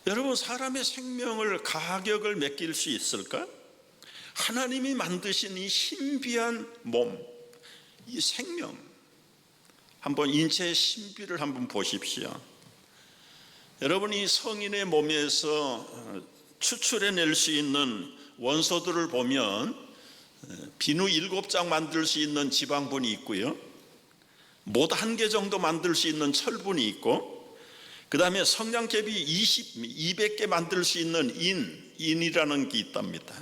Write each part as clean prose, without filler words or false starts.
여러분, 사람의 생명을 가격을 매길 수 있을까? 하나님이 만드신 이 신비한 몸, 이 생명, 한번 인체의 신비를 한번 보십시오. 여러분, 이 성인의 몸에서 추출해낼 수 있는 원소들을 보면 비누 7장 만들 수 있는 지방분이 있고요, 못 1개 정도 만들 수 있는 철분이 있고, 그 다음에 성냥개비 200개 만들 수 있는 인이라는 게 있답니다.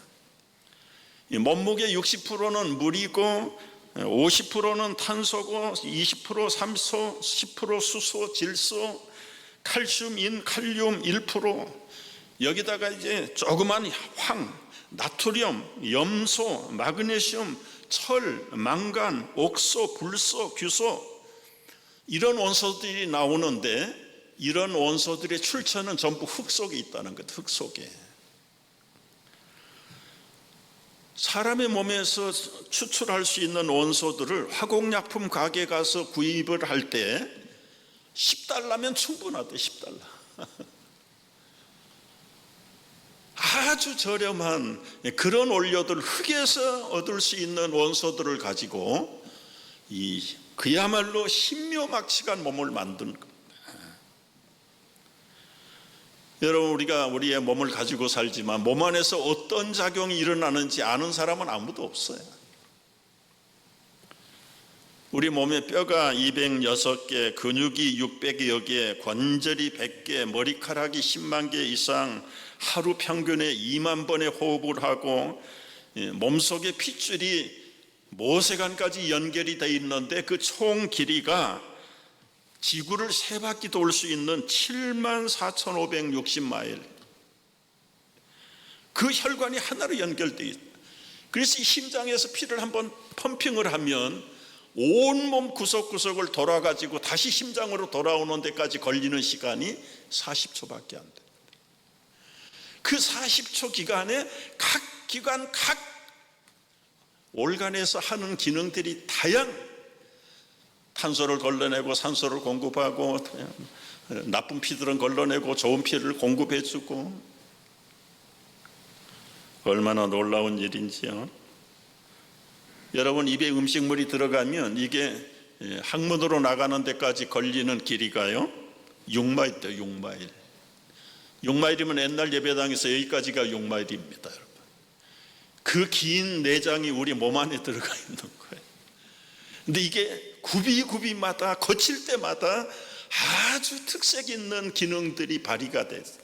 몸무게 60%는 물이고 50%는 탄소고 20% 산소, 10% 수소, 질소, 칼슘, 인, 칼륨 1%, 여기다가 이제 조그만 황, 나트륨, 염소, 마그네슘, 철, 망간, 옥소, 불소, 규소, 이런 원소들이 나오는데, 이런 원소들의 출처는 전부 흙 속에 있다는 것. 흙 속에. 사람의 몸에서 추출할 수 있는 원소들을 화공약품 가게 가서 구입을 할 때 $10면 충분하대. $10. 아주 저렴한 그런 원료들, 흙에서 얻을 수 있는 원소들을 가지고 그야말로 신묘막측한 몸을 만든 겁니다. 여러분, 우리가 우리의 몸을 가지고 살지만 몸 안에서 어떤 작용이 일어나는지 아는 사람은 아무도 없어요. 우리 몸에 뼈가 206개, 근육이 600여 개, 관절이 100개, 머리카락이 10만 개 이상, 하루 평균에 2만 번의 호흡을 하고, 몸속에 핏줄이 모세관까지 연결이 되어 있는데 그 총 길이가 지구를 3바퀴 돌 수 있는 74,560마일. 그 혈관이 하나로 연결되어 있어요. 그래서 이 심장에서 피를 한번 펌핑을 하면 온몸 구석구석을 돌아가지고 다시 심장으로 돌아오는 데까지 걸리는 시간이 40초밖에 안 돼요. 그 40초 기간에 각 기관, 각 올간에서 하는 기능들이 탄소를 걸러내고 산소를 공급하고, 나쁜 피들은 걸러내고 좋은 피를 공급해주고, 얼마나 놀라운 일인지요. 여러분, 입에 음식물이 들어가면 이게 항문으로 나가는 데까지 걸리는 길이가요 6마일 돼요. 6마일. 6마일이면 옛날 예배당에서 여기까지가 6마일입니다. 여러분, 그 긴 내장이 우리 몸 안에 들어가 있는 거예요. 근데 이게 구비마다 거칠 때마다 아주 특색 있는 기능들이 발휘가 됐어요.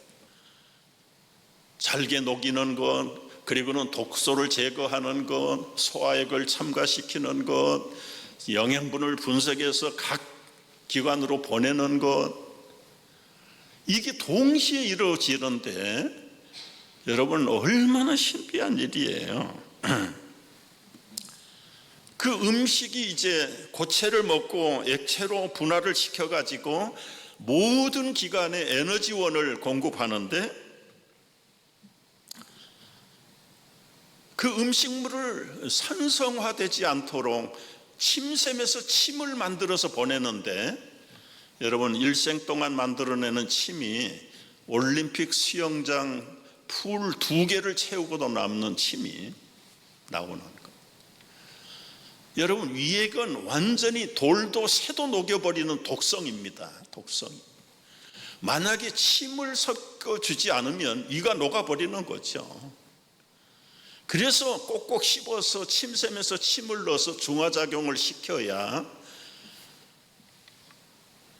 잘게 녹이는 것, 그리고는 독소를 제거하는 것, 소화액을 첨가시키는 것, 영양분을 분석해서 각 기관으로 보내는 것, 이게 동시에 이루어지는데 여러분, 얼마나 신비한 일이에요. 그 음식이 이제 고체를 먹고 액체로 분할을 시켜가지고 모든 기관에 에너지원을 공급하는데, 그 음식물을 산성화되지 않도록 침샘에서 침을 만들어서 보내는데, 여러분, 일생 동안 만들어내는 침이 올림픽 수영장 풀 2개를 채우고도 남는 침이 나오는 거. 여러분, 위액은 완전히 돌도 새도 녹여버리는 독성입니다. 독성. 만약에 침을 섞어주지 않으면 위가 녹아버리는 거죠. 그래서 꼭꼭 씹어서 침샘에서 침을 넣어서 중화작용을 시켜야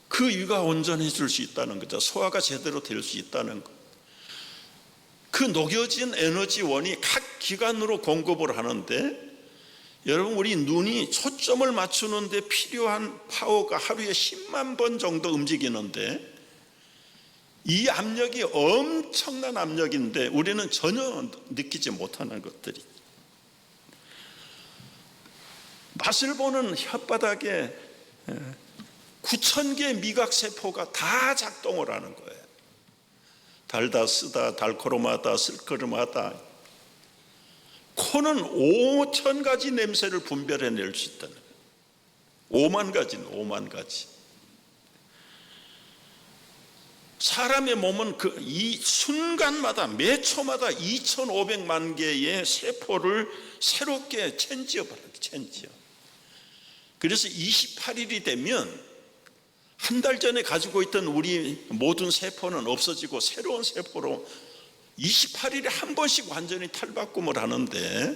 그 위가 온전해질 수 있다는 거죠. 소화가 제대로 될 수 있다는 것. 그 녹여진 에너지원이 각 기관으로 공급을 하는데, 여러분, 우리 눈이 초점을 맞추는데 필요한 파워가 하루에 10만 번 정도 움직이는데, 이 압력이 엄청난 압력인데 우리는 전혀 느끼지 못하는 것들이, 맛을 보는 혓바닥에 9,000개의 미각세포가 다 작동을 하는 거예요. 달다, 쓰다, 달코름하다, 쓸거름하다. 코는 5,000가지 냄새를 분별해낼 수 있다는 거예요. 5만 가지는 5만 가지. 사람의 몸은 이 순간마다 매 초마다 2,500만 개의 세포를 새롭게 체인지어. 그래서 28일이 되면 한 달 전에 가지고 있던 우리 모든 세포는 없어지고 새로운 세포로 28일에 한 번씩 완전히 탈바꿈을 하는데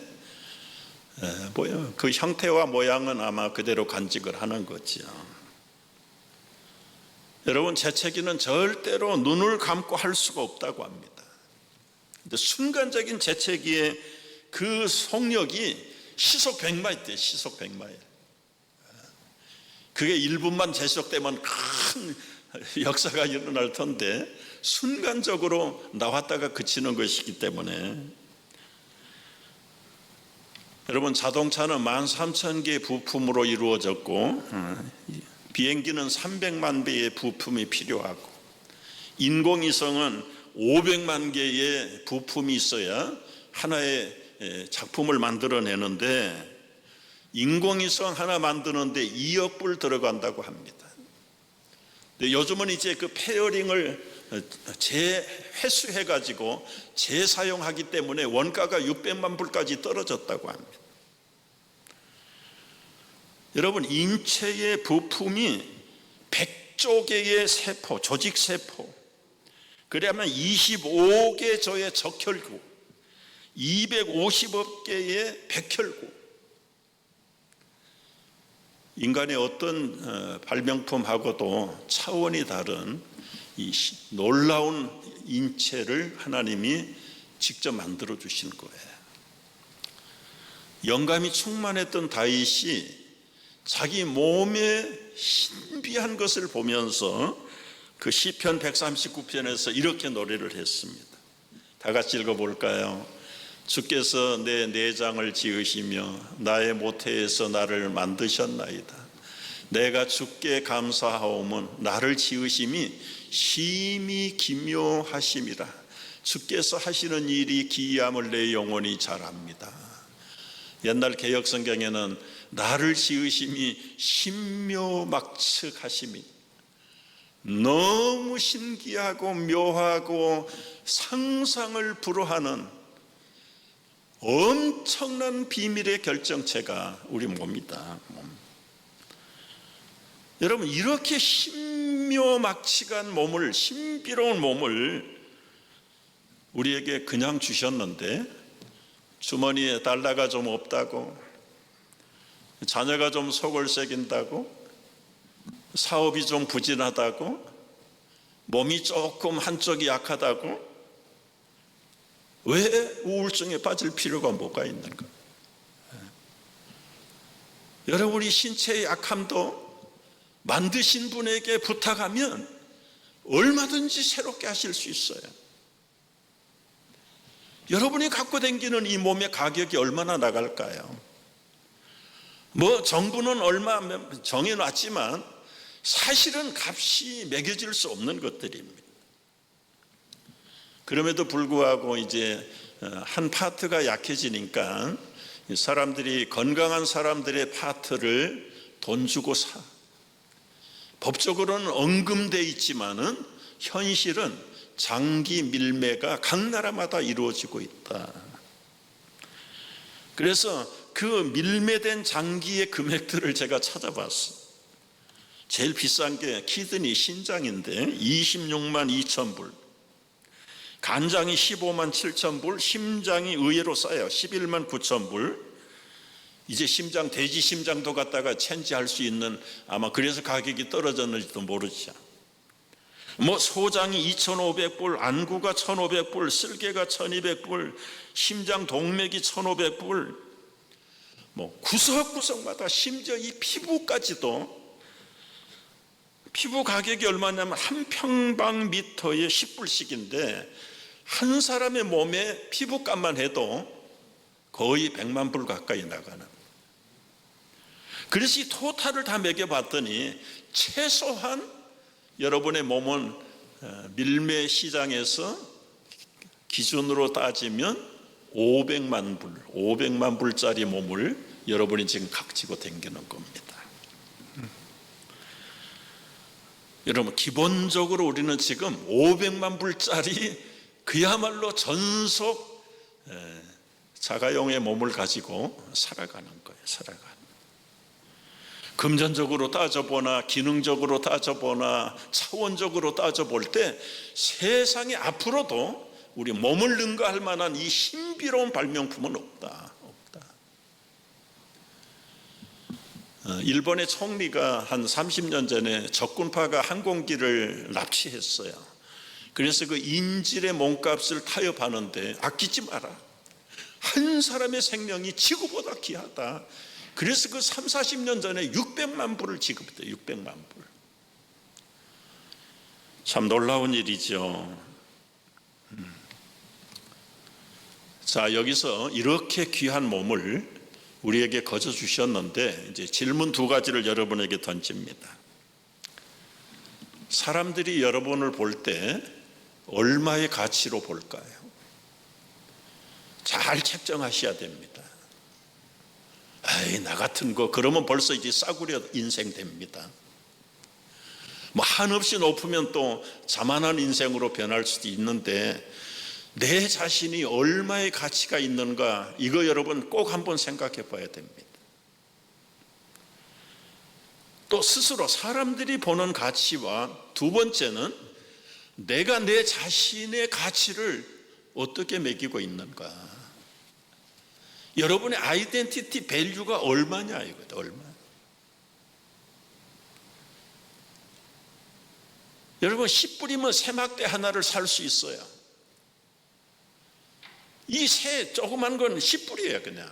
그 형태와 모양은 아마 그대로 간직을 하는 거죠. 여러분, 재채기는 절대로 눈을 감고 할 수가 없다고 합니다. 근데 순간적인 재채기의 그 속력이 시속 100마일 대 시속 100마일. 그게 1분만 재촉되면 큰 역사가 일어날 텐데 순간적으로 나왔다가 그치는 것이기 때문에, 여러분, 자동차는 13,000개의 부품으로 이루어졌고 비행기는 300만 배의 부품이 필요하고 인공위성은 500만 개의 부품이 있어야 하나의 작품을 만들어내는데 인공위성 하나 만드는데 2억 불 들어간다고 합니다. 근데 요즘은 이제 그 페어링을 재회수해 가지고 재사용하기 때문에 원가가 600만 불까지 떨어졌다고 합니다. 여러분, 인체의 부품이 100조 개의 세포, 조직세포, 그러면 25개 조의 적혈구, 250억 개의 백혈구, 인간의 어떤 발명품하고도 차원이 다른 이 놀라운 인체를 하나님이 직접 만들어 주신 거예요. 영감이 충만했던 다윗이 자기 몸의 신비한 것을 보면서 그 시편 139편에서 이렇게 노래를 했습니다. 다 같이 읽어볼까요? 주께서 내 내장을 지으시며 나의 모태에서 나를 만드셨나이다. 내가 주께 감사하오면 나를 지으심이 심히 기묘하심이라. 주께서 하시는 일이 기이함을 내 영혼이 잘 압니다. 옛날 개역성경에는 나를 지으심이 신묘막측하심이, 너무 신기하고 묘하고 상상을 불허하는 엄청난 비밀의 결정체가 우리 몸이다. 여러분, 이렇게 신묘막측한 몸을, 신비로운 몸을 우리에게 그냥 주셨는데 주머니에 달러가 좀 없다고, 자녀가 좀 속을 새긴다고, 사업이 좀 부진하다고, 몸이 조금 한쪽이 약하다고, 왜 우울증에 빠질 필요가 뭐가 있는가? 여러분이 신체의 약함도 만드신 분에게 부탁하면 얼마든지 새롭게 하실 수 있어요. 여러분이 갖고 다니는 이 몸의 가격이 얼마나 나갈까요? 정부는 얼마 정해놨지만 사실은 값이 매겨질 수 없는 것들입니다. 그럼에도 불구하고 이제 한 파트가 약해지니까 사람들이, 건강한 사람들의 파트를 돈 주고 사. 법적으로는 언금돼 있지만은 현실은 장기 밀매가 각 나라마다 이루어지고 있다. 그래서 그 밀매된 장기의 금액들을 제가 찾아봤어요. 제일 비싼 게 키드니, 신장인데 26만 2천 불, 간장이 15만 7천 불, 심장이 의외로 싸요. 11만 9천 불. 이제 심장, 돼지 심장도 갖다가 체인지할 수 있는, 아마 그래서 가격이 떨어졌는지도 모르죠. 소장이 2,500불, 안구가 1,500불, 쓸개가 1,200불, 심장 동맥이 1,500불, 구석구석마다, 심지어 이 피부까지도, 피부 가격이 얼마냐면 한 평방미터에 10불씩인데 한 사람의 몸에 피부값만 해도 거의 100만 불 가까이 나가는. 그래서 이 토탈을 다 매겨봤더니 최소한 여러분의 몸은 밀매 시장에서 기준으로 따지면 500만 불짜리 몸을 여러분이 지금 가지고 다니는 겁니다. 여러분, 기본적으로 우리는 지금 500만 불짜리 그야말로 전속 자가용의 몸을 가지고 살아가는 거예요. 금전적으로 따져보나 기능적으로 따져보나 차원적으로 따져볼 때 세상에 앞으로도 우리 몸을 능가할 만한 이 신비로운 발명품은 없다. 일본의 총리가 한 30년 전에 적군파가 항공기를 납치했어요. 그래서 그 인질의 몸값을 타협하는데 아끼지 마라. 한 사람의 생명이 지구보다 귀하다. 그래서 그 3, 40년 전에 600만 불을 지급했대요. 600만 불. 참 놀라운 일이죠. 자, 여기서 이렇게 귀한 몸을 우리에게 거저 주셨는데 이제 질문 두 가지를 여러분에게 던집니다. 사람들이 여러분을 볼 때 얼마의 가치로 볼까요? 잘 책정하셔야 됩니다. 나 같은 거 그러면 벌써 이제 싸구려 인생 됩니다. 뭐 한없이 높으면 또 자만한 인생으로 변할 수도 있는데 내 자신이 얼마의 가치가 있는가, 이거 여러분 꼭 한번 생각해 봐야 됩니다. 또 스스로 사람들이 보는 가치와 두 번째는 내가 내 자신의 가치를 어떻게 매기고 있는가. 여러분의 아이덴티티 밸류가 얼마냐 이거다. 얼마. 여러분 10불이면 새막대 하나를 살 수 있어요. 이 새 조그만 건 10불이에요 그냥.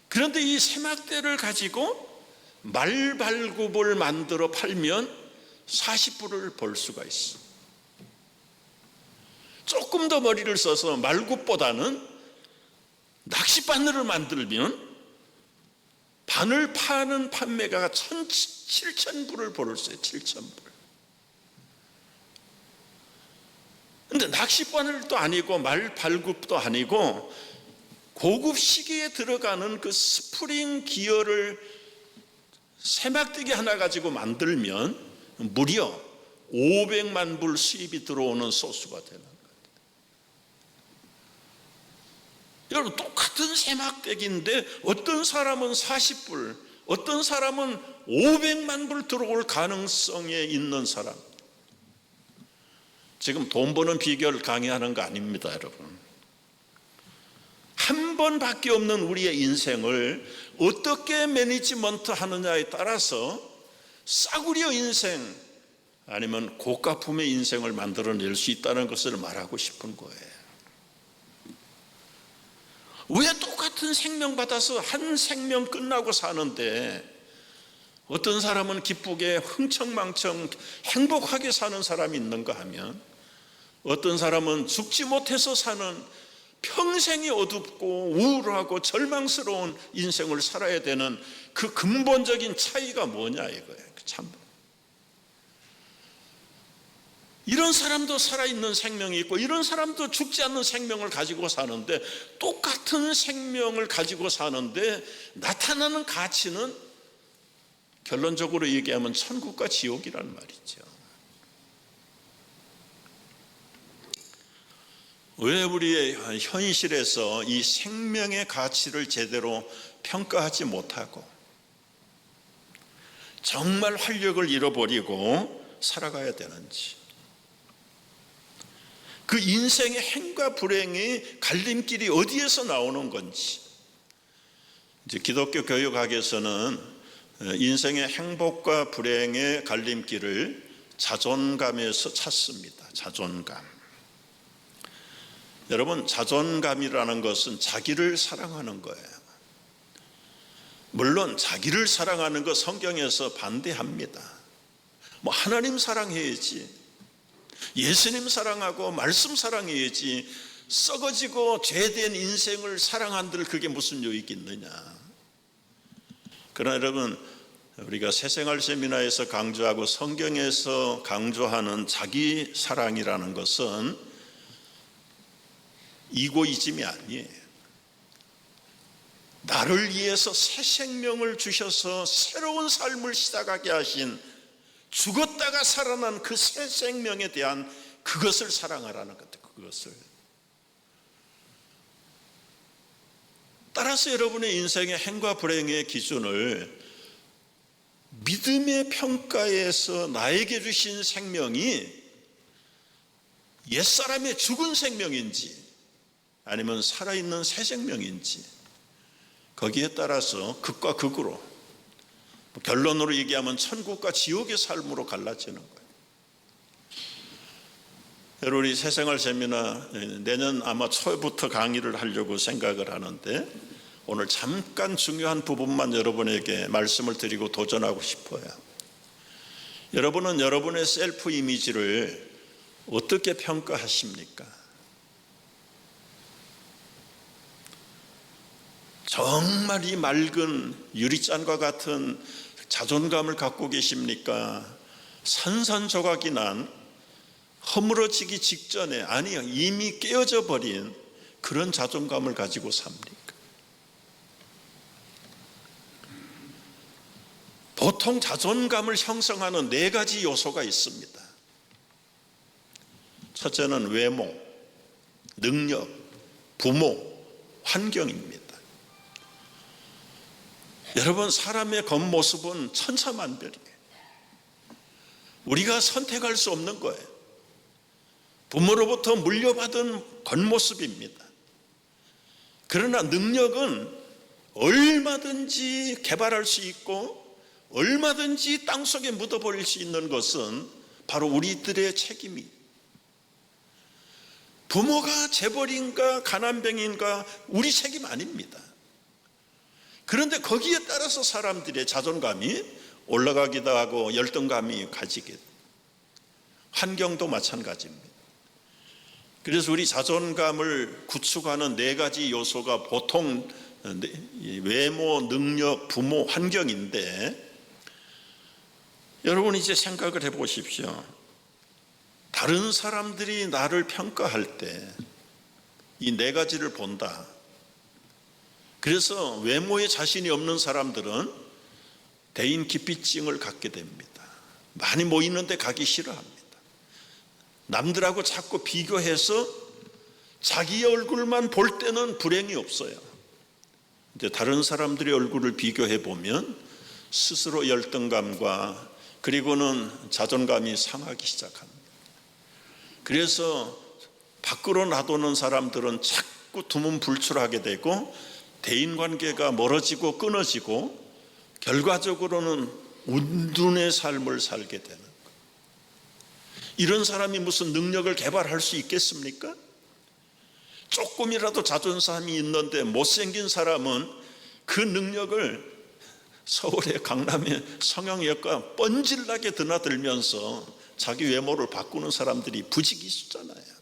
그런데 이 새막대를 가지고 말발굽을 만들어 팔면 40불을 벌 수가 있어. 조금 더 머리를 써서 말굽보다는 낚싯바늘을 만들면 바늘 파는 판매가가 7,000불을 벌을 수 있어요. 7,000불. 근데 낚싯바늘도 아니고 말발굽도 아니고 고급 시계에 들어가는 그 스프링 기어를 새막대기 하나 가지고 만들면 무려 500만 불 수입이 들어오는 소수가 되는 거예요. 여러분 똑같은 새막대기인데 어떤 사람은 40불, 어떤 사람은 500만 불 들어올 가능성에 있는 사람. 지금 돈 버는 비결 강의하는 거 아닙니다, 여러분. 한 번밖에 없는 우리의 인생을 어떻게 매니지먼트 하느냐에 따라서 싸구려 인생 아니면 고가품의 인생을 만들어낼 수 있다는 것을 말하고 싶은 거예요. 왜 똑같은 생명 받아서 한 생명 끝나고 사는데 어떤 사람은 기쁘게 흥청망청 행복하게 사는 사람이 있는가 하면 어떤 사람은 죽지 못해서 사는 평생이 어둡고 우울하고 절망스러운 인생을 살아야 되는 그 근본적인 차이가 뭐냐 이거예요. 참. 이런 사람도 살아있는 생명이 있고 이런 사람도 죽지 않는 생명을 가지고 사는데 똑같은 생명을 가지고 사는데 나타나는 가치는 결론적으로 얘기하면 천국과 지옥이란 말이죠. 왜 우리의 현실에서 이 생명의 가치를 제대로 평가하지 못하고 정말 활력을 잃어버리고 살아가야 되는지, 그 인생의 행과 불행의 갈림길이 어디에서 나오는 건지. 이제 기독교 교육학에서는 인생의 행복과 불행의 갈림길을 자존감에서 찾습니다. 자존감. 여러분, 자존감이라는 것은 자기를 사랑하는 거예요. 물론 자기를 사랑하는 것 성경에서 반대합니다. 뭐 하나님 사랑해야지, 예수님 사랑하고 말씀 사랑해야지, 썩어지고 죄된 인생을 사랑한들 그게 무슨 유익이 있느냐. 그러나 여러분, 우리가 새생활 세미나에서 강조하고 성경에서 강조하는 자기 사랑이라는 것은 이고이즘이 아니에요. 나를 위해서 새 생명을 주셔서 새로운 삶을 시작하게 하신 죽었다가 살아난 그 새 생명에 대한 그것을 사랑하라는 것. 그것을. 따라서 여러분의 인생의 행과 불행의 기준을 믿음의 평가에서 나에게 주신 생명이 옛사람의 죽은 생명인지 아니면 살아있는 새 생명인지 거기에 따라서 극과 극으로, 결론으로 얘기하면 천국과 지옥의 삶으로 갈라지는 거예요. 여러분, 우리 새생활 세미나 내년 아마 초부터 강의를 하려고 생각을 하는데 오늘 잠깐 중요한 부분만 여러분에게 말씀을 드리고 도전하고 싶어요. 여러분은 여러분의 셀프 이미지를 어떻게 평가하십니까? 정말 이 맑은 유리잔과 같은 자존감을 갖고 계십니까? 산산조각이 난 허물어지기 직전에, 아니요, 이미 깨어져 버린 그런 자존감을 가지고 삽니까? 보통 자존감을 형성하는 4가지 요소가 있습니다. 첫째는 외모, 능력, 부모, 환경입니다. 여러분, 사람의 겉모습은 천차만별이에요. 우리가 선택할 수 없는 거예요. 부모로부터 물려받은 겉모습입니다. 그러나 능력은 얼마든지 개발할 수 있고 얼마든지 땅속에 묻어버릴 수 있는 것은 바로 우리들의 책임이. 부모가 재벌인가 가난뱅인가 우리 책임 아닙니다. 그런데 거기에 따라서 사람들의 자존감이 올라가기도 하고 열등감이 가지게 돼요. 환경도 마찬가지입니다. 그래서 우리 자존감을 구축하는 4가지 요소가 보통 외모, 능력, 부모, 환경인데, 여러분 이제 생각을 해보십시오. 다른 사람들이 나를 평가할 때 이 4가지를 본다. 그래서 외모에 자신이 없는 사람들은 대인기피증을 갖게 됩니다. 많이 모이는데 가기 싫어합니다. 남들하고 자꾸 비교해서 자기 얼굴만 볼 때는 불행이 없어요. 근데 다른 사람들의 얼굴을 비교해 보면 스스로 열등감과 그리고는 자존감이 상하기 시작합니다. 그래서 밖으로 놔두는 사람들은 자꾸 두문불출하게 되고 대인관계가 멀어지고 끊어지고 결과적으로는 운둔의 삶을 살게 되는 거예요. 이런 사람이 무슨 능력을 개발할 수 있겠습니까? 조금이라도 자존감이 있는데 못생긴 사람은 그 능력을 서울의 강남의 성형외과 뻔질나게 드나들면서 자기 외모를 바꾸는 사람들이 부지기수잖아요.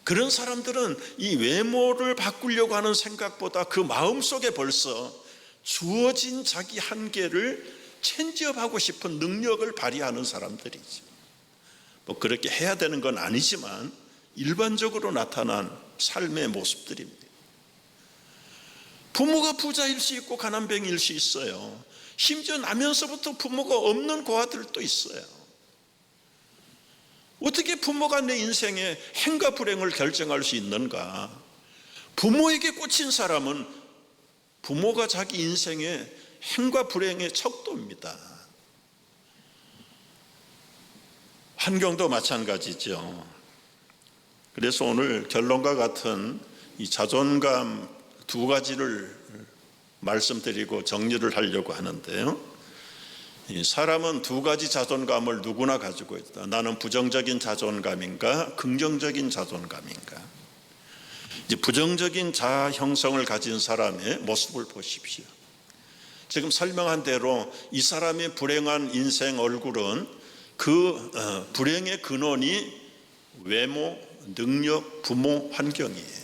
그런 사람들은 이 외모를 바꾸려고 하는 생각보다 그 마음속에 벌써 주어진 자기 한계를 체인지업하고 싶은 능력을 발휘하는 사람들이죠. 뭐 그렇게 해야 되는 건 아니지만 일반적으로 나타난 삶의 모습들입니다. 부모가 부자일 수 있고 가난뱅이일 수 있어요. 심지어 나면서부터 부모가 없는 고아들도 있어요. 어떻게 부모가 내 인생의 행과 불행을 결정할 수 있는가? 부모에게 꽂힌 사람은 부모가 자기 인생의 행과 불행의 척도입니다. 환경도 마찬가지죠. 그래서 오늘 결론과 같은 이 자존감 2가지를 말씀드리고 정리를 하려고 하는데요. 사람은 2가지 자존감을 누구나 가지고 있다. 나는 부정적인 자존감인가 긍정적인 자존감인가. 이제 부정적인 자아 형성을 가진 사람의 모습을 보십시오. 지금 설명한 대로 이 사람의 불행한 인생 얼굴은 그 불행의 근원이 외모, 능력, 부모, 환경이에요.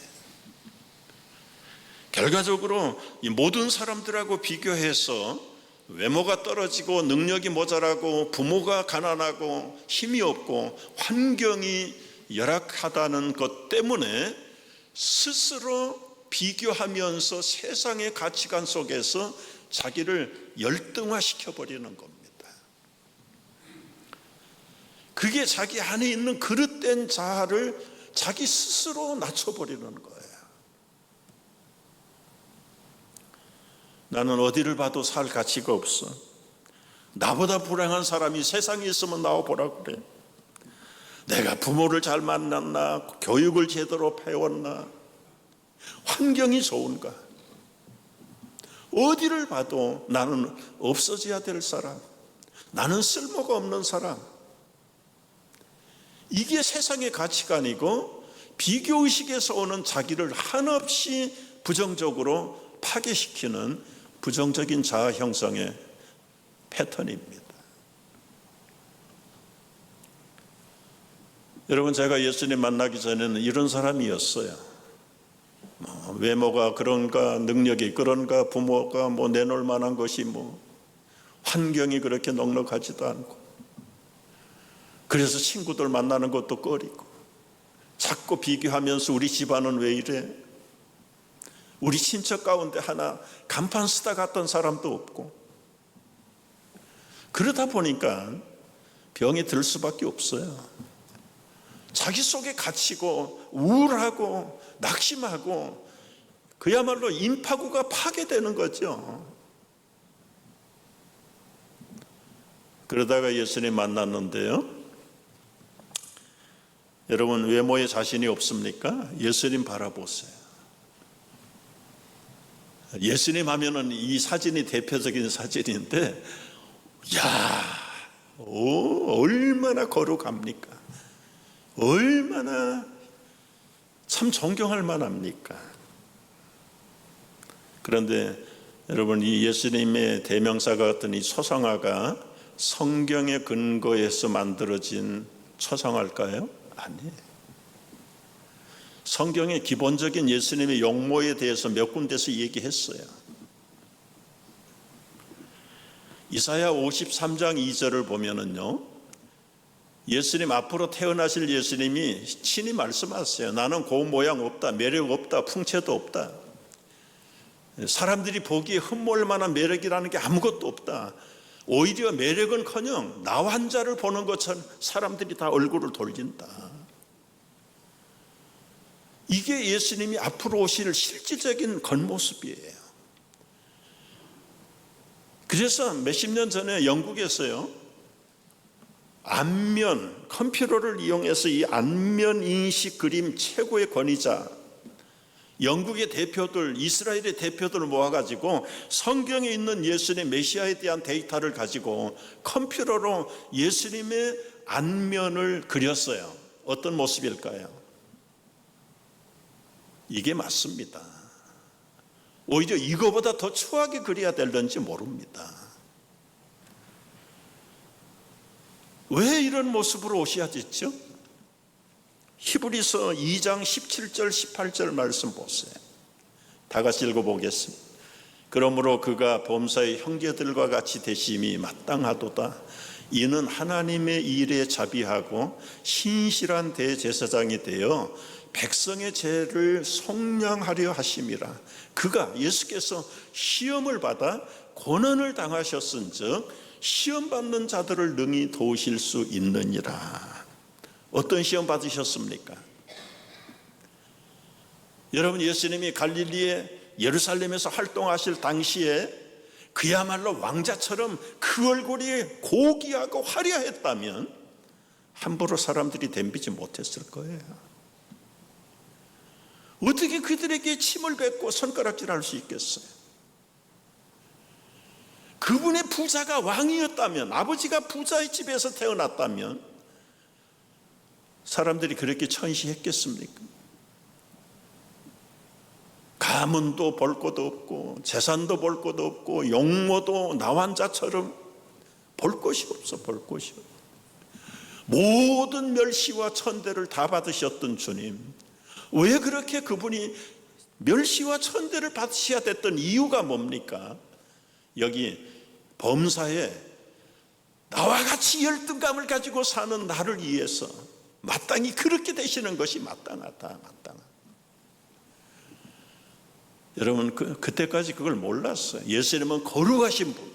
결과적으로 이 모든 사람들하고 비교해서 외모가 떨어지고 능력이 모자라고 부모가 가난하고 힘이 없고 환경이 열악하다는 것 때문에 스스로 비교하면서 세상의 가치관 속에서 자기를 열등화시켜 버리는 겁니다. 그게 자기 안에 있는 그릇된 자아를 자기 스스로 낮춰버리는 거예요. 나는 어디를 봐도 살 가치가 없어. 나보다 불행한 사람이 세상에 있으면 나와보라 그래. 내가 부모를 잘 만났나, 교육을 제대로 배웠나, 환경이 좋은가. 어디를 봐도 나는 없어져야 될 사람, 나는 쓸모가 없는 사람. 이게 세상의 가치관이고 비교의식에서 오는 자기를 한없이 부정적으로 파괴시키는 부정적인 자아 형성의 패턴입니다. 여러분, 제가 예수님 만나기 전에는 이런 사람이었어요. 외모가 그런가, 능력이 그런가, 부모가 내놓을 만한 것이 환경이 그렇게 넉넉하지도 않고, 그래서 친구들 만나는 것도 꺼리고, 자꾸 비교하면서 우리 집안은 왜 이래? 우리 친척 가운데 하나 간판 쓰다 갔던 사람도 없고, 그러다 보니까 병이 들 수밖에 없어요. 자기 속에 갇히고 우울하고 낙심하고 그야말로 인파구가 파괴되는 거죠. 그러다가 예수님 만났는데요, 여러분, 외모에 자신이 없습니까? 예수님 바라보세요. 예수님 하면은 이 사진이 대표적인 사진인데, 얼마나 거룩합니까? 얼마나 참 존경할 만합니까? 그런데 여러분, 이 예수님의 대명사가 같은 이 초상화가 성경의 근거에서 만들어진 초상화일까요? 아니에요. 성경의 기본적인 예수님의 용모에 대해서 몇 군데서 얘기했어요. 이사야 53장 2절을 보면은요, 예수님 앞으로 태어나실 예수님이 친히 말씀하세요. 나는 고운 모양 없다, 매력 없다, 풍채도 없다. 사람들이 보기에 흠모할 만한 매력이라는 게 아무것도 없다. 오히려 매력은커녕 나 환자를 보는 것처럼 사람들이 다 얼굴을 돌린다. 이게 예수님이 앞으로 오실 실질적인 겉모습이에요. 그래서 몇십 년 전에 영국에서요, 안면, 컴퓨터를 이용해서 이 안면 인식 그림 최고의 권위자, 영국의 대표들, 이스라엘의 대표들을 모아가지고 성경에 있는 예수님 메시아에 대한 데이터를 가지고 컴퓨터로 예수님의 안면을 그렸어요. 어떤 모습일까요? 이게 맞습니다. 오히려 이거보다 더 추하게 그려야 될런지 모릅니다. 왜 이런 모습으로 오셔야 됐죠? 히브리서 2장 17절 18절 말씀 보세요. 다 같이 읽어보겠습니다. 그러므로 그가 범사의 형제들과 같이 되심이 마땅하도다. 이는 하나님의 일에 자비하고 신실한 대제사장이 되어 백성의 죄를 속량하려 하심이라. 그가, 예수께서 시험을 받아 고난을 당하셨은즉 시험 받는 자들을 능히 도우실 수 있느니라. 어떤 시험 받으셨습니까? 여러분, 예수님이 갈릴리에 예루살렘에서 활동하실 당시에 그야말로 왕자처럼 그 얼굴이 고귀하고 화려했다면 함부로 사람들이 덤비지 못했을 거예요. 어떻게 그들에게 침을 뱉고 손가락질할 수 있겠어요? 그분의 부자가 왕이었다면, 아버지가 부자의 집에서 태어났다면 사람들이 그렇게 천시했겠습니까? 가문도 볼 것도 없고 재산도 볼 것도 없고 용모도 나환자처럼 볼 것이 없어. 볼 것이 없어. 모든 멸시와 천대를 다 받으셨던 주님, 왜 그렇게 그분이 멸시와 천대를 받으셔야 됐던 이유가 뭡니까? 여기 범사에 나와 같이 열등감을 가지고 사는 나를 위해서 마땅히 그렇게 되시는 것이 마땅하다. 여러분, 그때까지 그걸 몰랐어요. 예수님은 거룩하신 분,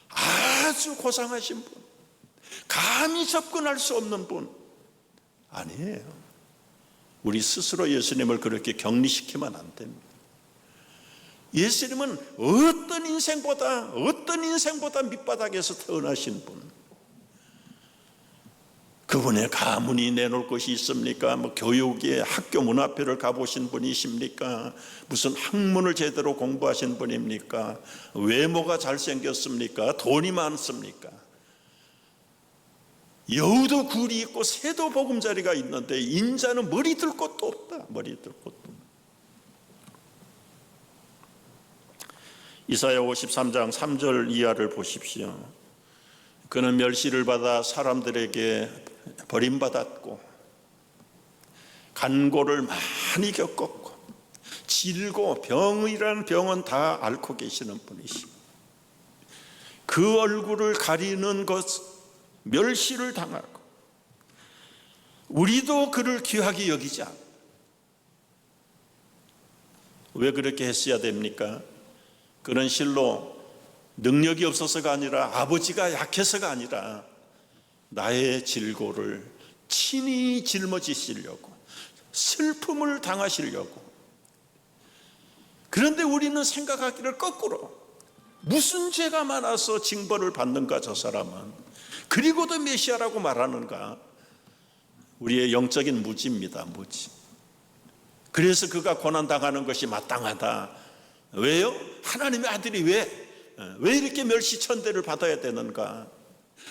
아주 고상하신 분, 감히 접근할 수 없는 분 아니에요. 우리 스스로 예수님을 그렇게 격리시키면 안 됩니다. 예수님은 어떤 인생보다 밑바닥에서 태어나신 분, 그분의 가문이 내놓을 것이 있습니까? 교육의 학교 문 앞에를 가보신 분이십니까? 무슨 학문을 제대로 공부하신 분입니까? 외모가 잘생겼습니까? 돈이 많습니까? 여우도 굴이 있고 새도 보금자리가 있는데 인자는 머리 들 곳도 없다. 머리 들 곳도 없다. 이사야 53장 3절 이하를 보십시오. 그는 멸시를 받아 사람들에게 버림받았고 간고를 많이 겪었고 질고 병이라는 병은 다 앓고 계시는 분이십니다. 그 얼굴을 가리는 것, 멸시를 당하고 우리도 그를 귀하게 여기지 않고. 왜 그렇게 했어야 됩니까? 그는 실로 능력이 없어서가 아니라 아버지가 약해서가 아니라 나의 질고를 친히 짊어지시려고, 슬픔을 당하시려고. 그런데 우리는 생각하기를 거꾸로, 무슨 죄가 많아서 징벌을 받는가 저 사람은, 그리고도 메시아라고 말하는가. 우리의 영적인 무지입니다. 무지. 그래서 그가 고난당하는 것이 마땅하다. 왜요? 하나님의 아들이 왜 이렇게 멸시천대를 받아야 되는가?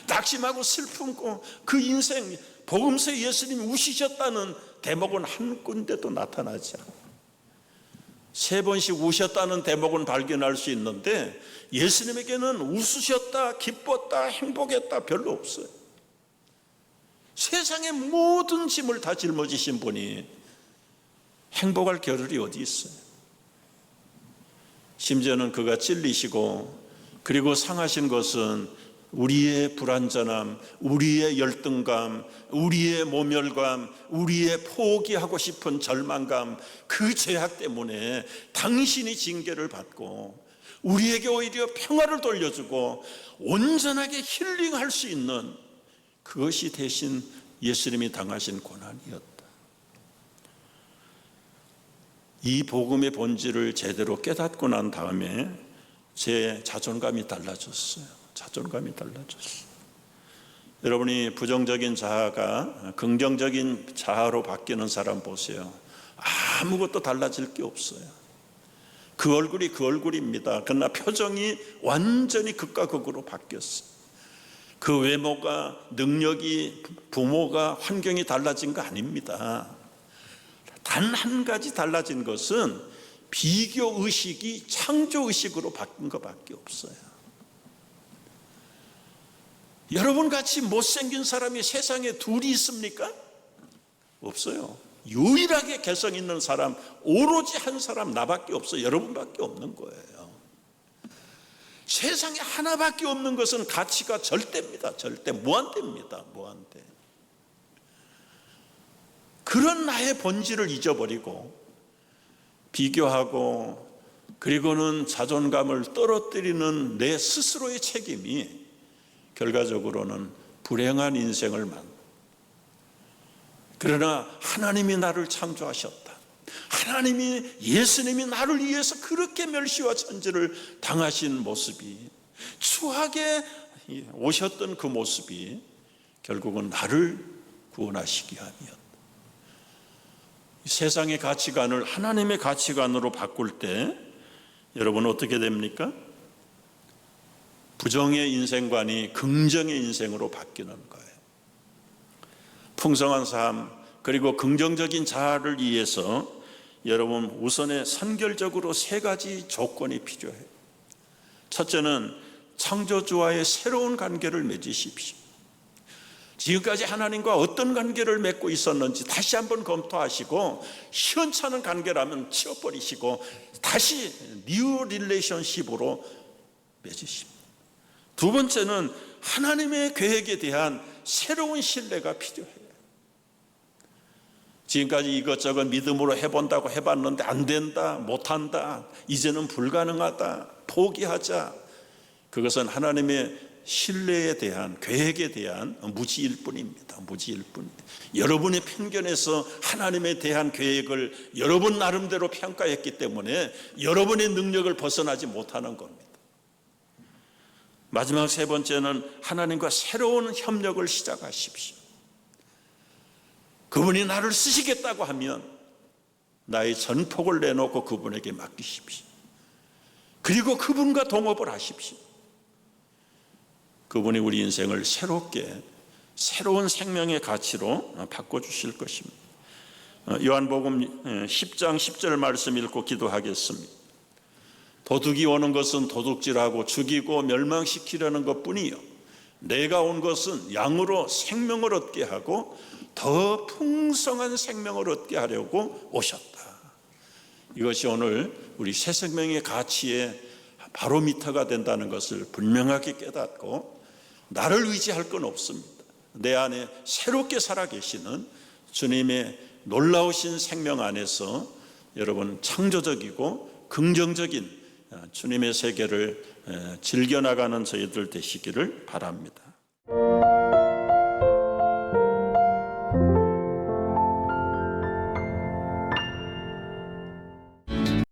낙심하고 슬픔고 그 인생, 복음서에 예수님이 우시셨다는 대목은 한 군데도 나타나지 않아요. 3번씩 우셨다는 대목은 발견할 수 있는데 예수님에게는 웃으셨다, 기뻤다, 행복했다 별로 없어요. 세상의 모든 짐을 다 짊어지신 분이 행복할 겨를이 어디 있어요? 심지어는 그가 찔리시고 그리고 상하신 것은 우리의 불완전함, 우리의 열등감, 우리의 모멸감, 우리의 포기하고 싶은 절망감, 그 죄악 때문에 당신이 징계를 받고 우리에게 오히려 평화를 돌려주고 온전하게 힐링할 수 있는, 그것이 대신 예수님이 당하신 고난이었다. 이 복음의 본질을 제대로 깨닫고 난 다음에 제 자존감이 달라졌어요. 자존감이 달라졌어요. 여러분이 부정적인 자아가 긍정적인 자아로 바뀌는 사람 보세요. 아무것도 달라질 게 없어요. 그 얼굴이 그 얼굴입니다. 그러나 표정이 완전히 극과 극으로 바뀌었어요. 그 외모가, 능력이, 부모가, 환경이 달라진 거 아닙니다. 단 한 가지 달라진 것은 비교 의식이 창조 의식으로 바뀐 것밖에 없어요. 여러분 같이 못생긴 사람이 세상에 둘이 있습니까? 없어요. 유일하게 개성 있는 사람, 오로지 한 사람, 나밖에 없어요. 여러분밖에 없는 거예요. 세상에 하나밖에 없는 것은 가치가 절대입니다. 절대. 무한대입니다. 무한대. 그런 나의 본질을 잊어버리고 비교하고 그리고는 자존감을 떨어뜨리는 내 스스로의 책임이 결과적으로는 불행한 인생을 만듭니다. 그러나 하나님이 나를 창조하셨다. 하나님이, 예수님이 나를 위해서 그렇게 멸시와 천지를 당하신 모습이, 추하게 오셨던 그 모습이 결국은 나를 구원하시기 위함이었다. 세상의 가치관을 하나님의 가치관으로 바꿀 때 여러분 어떻게 됩니까? 부정의 인생관이 긍정의 인생으로 바뀌는 거예요. 풍성한 삶, 그리고 긍정적인 자아를 위해서 여러분 우선에 선결적으로 3가지 조건이 필요해요. 첫째는 창조주와의 새로운 관계를 맺으십시오. 지금까지 하나님과 어떤 관계를 맺고 있었는지 다시 한번 검토하시고, 시원찮은 관계라면 치워버리시고 다시 뉴 릴레이션십으로 맺으십시오. 두 번째는 하나님의 계획에 대한 새로운 신뢰가 필요해요. 지금까지 이것저것 믿음으로 해본다고 해봤는데 안 된다, 못한다, 이제는 불가능하다, 포기하자. 그것은 하나님의 신뢰에 대한, 계획에 대한 무지일 뿐입니다. 무지일 뿐입니다. 여러분의 편견에서 하나님에 대한 계획을 여러분 나름대로 평가했기 때문에 여러분의 능력을 벗어나지 못하는 겁니다. 마지막 세 번째는 하나님과 새로운 협력을 시작하십시오. 그분이 나를 쓰시겠다고 하면 나의 전폭을 내놓고 그분에게 맡기십시오. 그리고 그분과 동업을 하십시오. 그분이 우리 인생을 새로운 생명의 가치로 바꿔주실 것입니다. 요한복음 10장 10절 말씀 읽고 기도하겠습니다. 도둑이 오는 것은 도둑질하고 죽이고 멸망시키려는 것뿐이요 내가 온 것은 양으로 생명을 얻게 하고 더 풍성한 생명을 얻게 하려고 오셨다. 이것이 오늘 우리 새 생명의 가치의 바로미터가 된다는 것을 분명하게 깨닫고 나를 의지할 건 없습니다. 내 안에 새롭게 살아계시는 주님의 놀라우신 생명 안에서 여러분 창조적이고 긍정적인 주님의 세계를 즐겨나가는 저희들 되시기를 바랍니다.